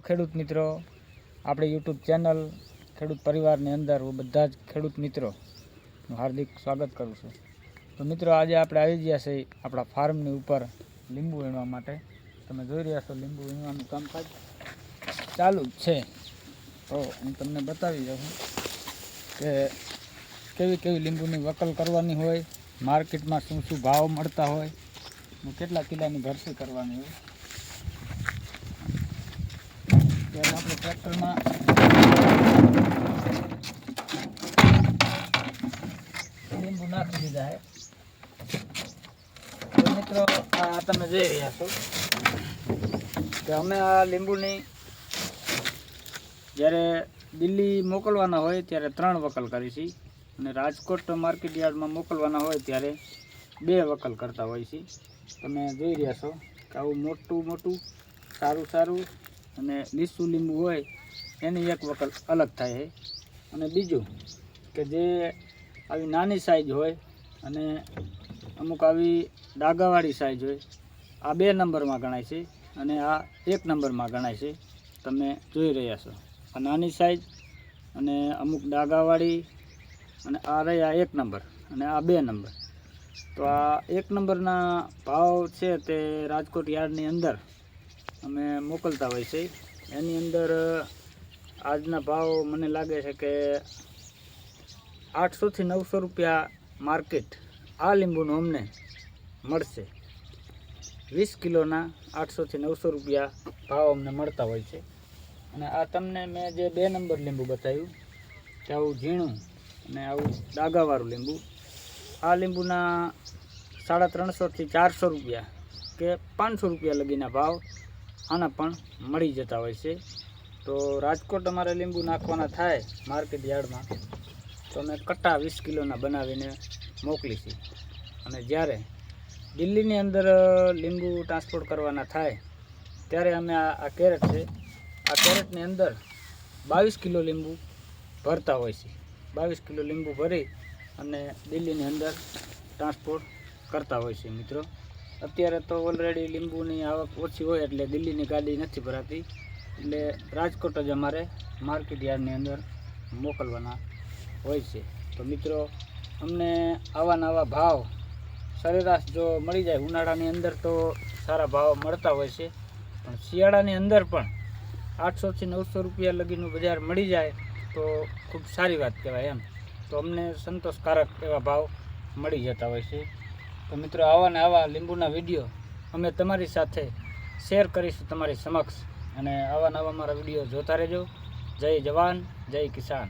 ખેડૂત મિત્રો, આપણે યુટ્યુબ ચેનલ ખેડૂત પરિવારની અંદર હું બધા જ ખેડૂત મિત્રોનું હાર્દિક સ્વાગત કરું છું. તો મિત્રો, આજે આપણે આવી ગયા છીએ આપણા ફાર્મની ઉપર લીંબુ વીણવા માટે. તમે જોઈ રહ્યા છો લીંબુ વીણવાનું કામકાજ ચાલુ જ છે. તો હું તમને બતાવી દઉં કે કેવી કેવી લીંબુની વકલ કરવાની હોય, માર્કેટમાં શું શું ભાવ મળતા હોય ને કેટલા કિલોની ભરતી કરવાની હોય. ત્યારે આપણે ટ્રેક્ટરમાં લીંબુ નાખી દીધા છે. તો મિત્રો, આ તમે જોઈ રહ્યા છો કે અમે આ લીંબુની જ્યારે દિલ્હી મોકલવાના હોય ત્યારે 3 વકલ કરી છે અને રાજકોટ માર્કેટ યાર્ડમાં મોકલવાના હોય ત્યારે 2 વકલ કરતા હોય છે. તમે જોઈ રહ્યા છો કે આવું મોટું મોટું સારું અને લીસું લીંબુ હોય એની 1 વકલ અલગ થાય છે. અને બીજું કે જે આવી નાની સાઈઝ હોય અને અમુક આવી ડાઘાવાળી સાઈઝ હોય, આ 2 નંબરમાં ગણાય છે અને આ 1 નંબરમાં ગણાય છે. તમે જોઈ રહ્યા છો આ નાની સાઈઝ અને અમુક ડાઘાવાળી, અને આ રહી આ 1 નંબર અને આ 2 નંબર. તો આ 1 નંબરના ભાવ છે તે રાજકોટ યાર્ડની અંદર અમે મોકલતા હોય છે. એની અંદર આજના ભાવ મને લાગે છે કે 800 થી 900 રૂપિયા માર્કેટ આ લીંબુનું અમને મળશે. 20 કિલોના 800 થી 900 રૂપિયા ભાવ અમને મળતા હોય છે. અને આ તમને મેં જે 2 નંબર લીંબુ બતાવ્યું કે આવું ઝીણું અને આવું ડાઘાવાળું લીંબુ, આ લીંબુના 350 થી 400 રૂપિયા કે 500 રૂપિયા લગીના ભાવ આના પણ મળી જતા હોય છે. તો રાજકોટ અમારે લીંબુ નાખવાના થાય માર્કેટ યાર્ડમાં તો અમે કટ્ટા 20 કિલોના બનાવીને મોકલીશું. અને જ્યારે દિલ્હીની અંદર લીંબુ ટ્રાન્સપોર્ટ કરવાના થાય ત્યારે અમે આ કેરેટ છે, આ કેરેટની અંદર 22 કિલો લીંબુ ભરતા હોય છે. 22 કિલો લીંબુ ભરી અને દિલ્હીની અંદર ટ્રાન્સપોર્ટ કરતા હોય છે. મિત્રો, અત્યારે તો ઓલરેડી લીંબુની આવક ઓછી હોય એટલે દિલ્હીની ગાડી નથી ભરાતી, એટલે રાજકોટ જ અમારે માર્કેટ યાર્ડની અંદર મોકલવાના હોય છે. તો મિત્રો, અમને આવા નવા ભાવ સરેરાશ જો મળી જાય, ઉનાળાની અંદર તો સારા ભાવ મળતા હોય છે, પણ શિયાળાની અંદર પણ 800 થી 900 રૂપિયા લગીનું બજાર મળી જાય તો ખૂબ સારી વાત કહેવાય એમ. તો અમને સંતોષકારક એવા ભાવ મળી જતા હોય છે. તો મિત્રો, આવા ને આવા લીંબુના વિડીયો અમે તમારી સાથે શેર કરીશું તમારી સમક્ષ, અને આવા નવા મારા વિડીયો જોતા રહેજો. જય જવાન, જય કિસાન.